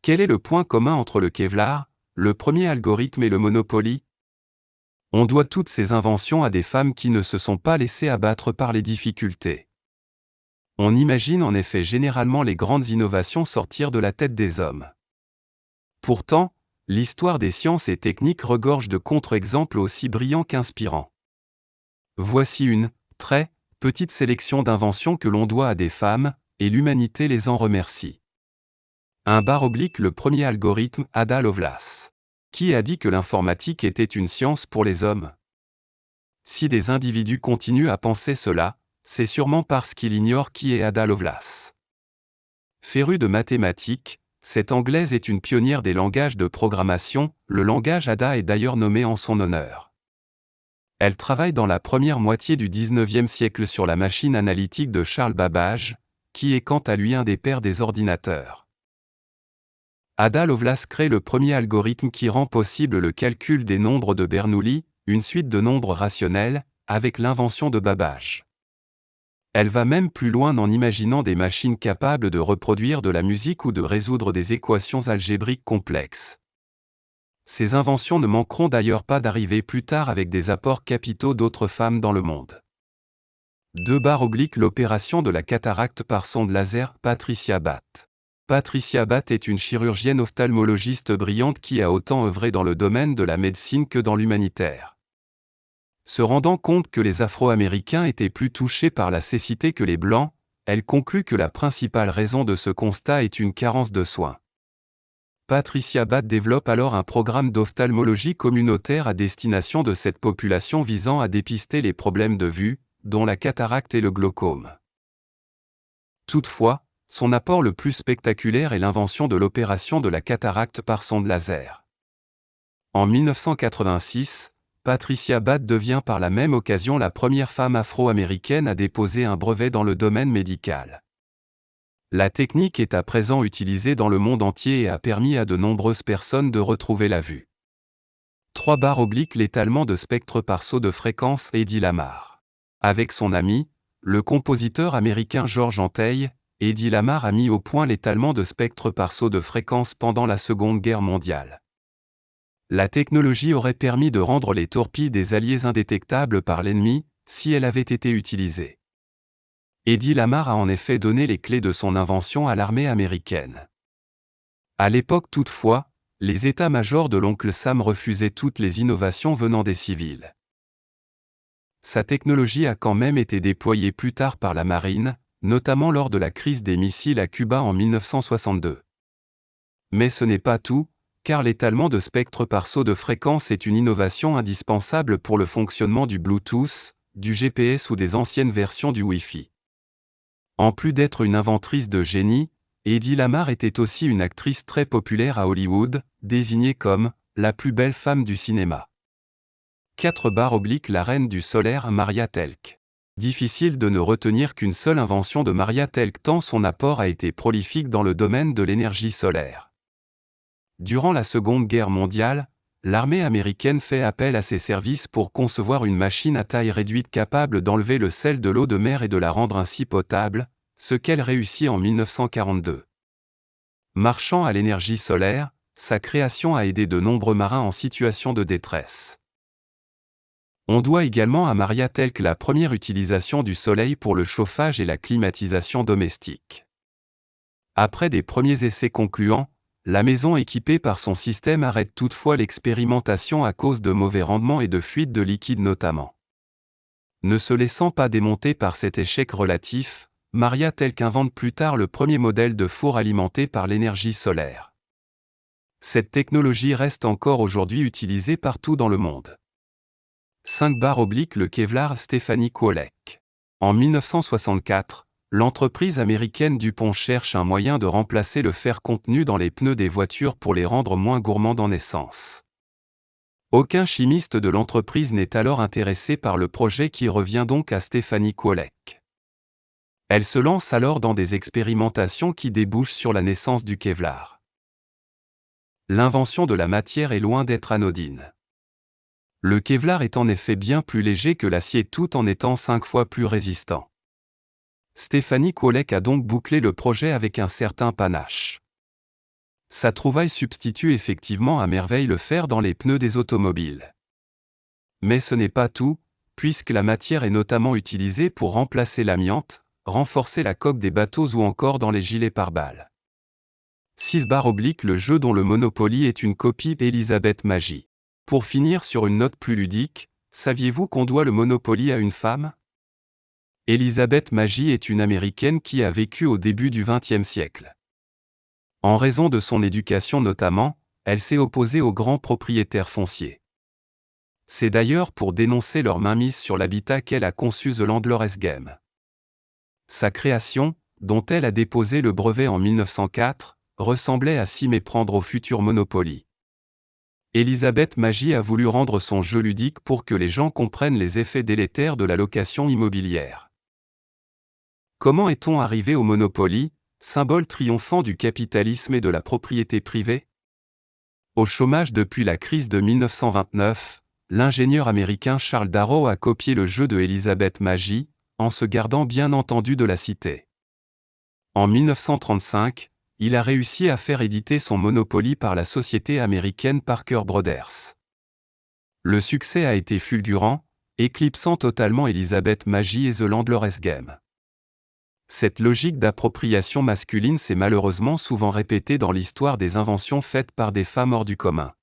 Quel est le point commun entre le Kevlar, le premier algorithme et le Monopoly? On doit toutes ces inventions à des femmes qui ne se sont pas laissées abattre par les difficultés. On imagine en effet généralement les grandes innovations sortir de la tête des hommes. Pourtant, l'histoire des sciences et techniques regorge de contre-exemples aussi brillants qu'inspirants. Voici une, très, petite sélection d'inventions que l'on doit à des femmes, et l'humanité les en remercie. Le premier algorithme, Ada Lovelace. Qui a dit que l'informatique était une science pour les hommes? Si des individus continuent à penser cela, c'est sûrement parce qu'ils ignorent qui est Ada Lovelace. Férue de mathématiques, cette Anglaise est une pionnière des langages de programmation, le langage Ada est d'ailleurs nommé en son honneur. Elle travaille dans la première moitié du XIXe siècle sur la machine analytique de Charles Babbage, qui est quant à lui un des pères des ordinateurs. Ada Lovelace crée le premier algorithme qui rend possible le calcul des nombres de Bernoulli, une suite de nombres rationnels, avec l'invention de Babbage. Elle va même plus loin en imaginant des machines capables de reproduire de la musique ou de résoudre des équations algébriques complexes. Ces inventions ne manqueront d'ailleurs pas d'arriver plus tard avec des apports capitaux d'autres femmes dans le monde. L'opération de la cataracte par sonde laser, Patricia Bath. Patricia Bath est une chirurgienne ophtalmologiste brillante qui a autant œuvré dans le domaine de la médecine que dans l'humanitaire. Se rendant compte que les Afro-Américains étaient plus touchés par la cécité que les Blancs, elle conclut que la principale raison de ce constat est une carence de soins. Patricia Bath développe alors un programme d'ophtalmologie communautaire à destination de cette population visant à dépister les problèmes de vue, dont la cataracte et le glaucome. Toutefois, son apport le plus spectaculaire est l'invention de l'opération de la cataracte par sonde laser. En 1986, Patricia Bath devient par la même occasion la première femme afro-américaine à déposer un brevet dans le domaine médical. La technique est à présent utilisée dans le monde entier et a permis à de nombreuses personnes de retrouver la vue. L'étalement de spectre par saut de fréquence, Hedy Lamarr. Avec son ami, le compositeur américain George Antheil, Hedy Lamarr a mis au point l'étalement de spectre par saut de fréquence pendant la Seconde Guerre mondiale. La technologie aurait permis de rendre les torpilles des Alliés indétectables par l'ennemi, si elle avait été utilisée. Hedy Lamarr a en effet donné les clés de son invention à l'armée américaine. À l'époque toutefois, les états-majors de l'oncle Sam refusaient toutes les innovations venant des civils. Sa technologie a quand même été déployée plus tard par la marine, notamment lors de la crise des missiles à Cuba en 1962. Mais ce n'est pas tout, car l'étalement de spectre par saut de fréquence est une innovation indispensable pour le fonctionnement du Bluetooth, du GPS ou des anciennes versions du Wi-Fi. En plus d'être une inventrice de génie, Hedy Lamarr était aussi une actrice très populaire à Hollywood, désignée comme « la plus belle femme du cinéma ». La reine du solaire, Maria Telk. Difficile de ne retenir qu'une seule invention de Maria Telk tant son apport a été prolifique dans le domaine de l'énergie solaire. Durant la Seconde Guerre mondiale, l'armée américaine fait appel à ses services pour concevoir une machine à taille réduite capable d'enlever le sel de l'eau de mer et de la rendre ainsi potable, ce qu'elle réussit en 1942. Marchant à l'énergie solaire, sa création a aidé de nombreux marins en situation de détresse. On doit également à Maria Telk la première utilisation du soleil pour le chauffage et la climatisation domestique. Après des premiers essais concluants, la maison équipée par son système arrête toutefois l'expérimentation à cause de mauvais rendements et de fuites de liquide notamment. Ne se laissant pas démonter par cet échec relatif, Maria Telk invente plus tard le premier modèle de four alimenté par l'énergie solaire. Cette technologie reste encore aujourd'hui utilisée partout dans le monde. Le Kevlar, Stephanie Kwolek. En 1964, l'entreprise américaine DuPont cherche un moyen de remplacer le fer contenu dans les pneus des voitures pour les rendre moins gourmands en essence. Aucun chimiste de l'entreprise n'est alors intéressé par le projet qui revient donc à Stephanie Kwolek. Elle se lance alors dans des expérimentations qui débouchent sur la naissance du Kevlar. L'invention de la matière est loin d'être anodine. Le Kevlar est en effet bien plus léger que l'acier tout en étant 5 fois plus résistant. Stephanie Kwolek a donc bouclé le projet avec un certain panache. Sa trouvaille substitue effectivement à merveille le fer dans les pneus des automobiles. Mais ce n'est pas tout, puisque la matière est notamment utilisée pour remplacer l'amiante, renforcer la coque des bateaux ou encore dans les gilets pare-balles. 6/, le jeu dont le Monopoly est une copie Elisabeth Magie. Pour finir sur une note plus ludique, saviez-vous qu'on doit le Monopoly à une femme? Elisabeth Magie est une Américaine qui a vécu au début du XXe siècle. En raison de son éducation notamment, elle s'est opposée aux grands propriétaires fonciers. C'est d'ailleurs pour dénoncer leur mainmise sur l'habitat qu'elle a conçu The Landlord's Game. Sa création, dont elle a déposé le brevet en 1904, ressemblait à s'y méprendre au futur Monopoly. Elisabeth Magie a voulu rendre son jeu ludique pour que les gens comprennent les effets délétères de la location immobilière. Comment est-on arrivé au Monopoly, symbole triomphant du capitalisme et de la propriété privée? Au chômage depuis la crise de 1929, l'ingénieur américain Charles Darrow a copié le jeu de Elisabeth Magie, en se gardant bien entendu de la citer. En 1935, il a réussi à faire éditer son Monopoly par la société américaine Parker Brothers. Le succès a été fulgurant, éclipsant totalement Elisabeth Magie et The Landlord's Game. Cette logique d'appropriation masculine s'est malheureusement souvent répétée dans l'histoire des inventions faites par des femmes hors du commun.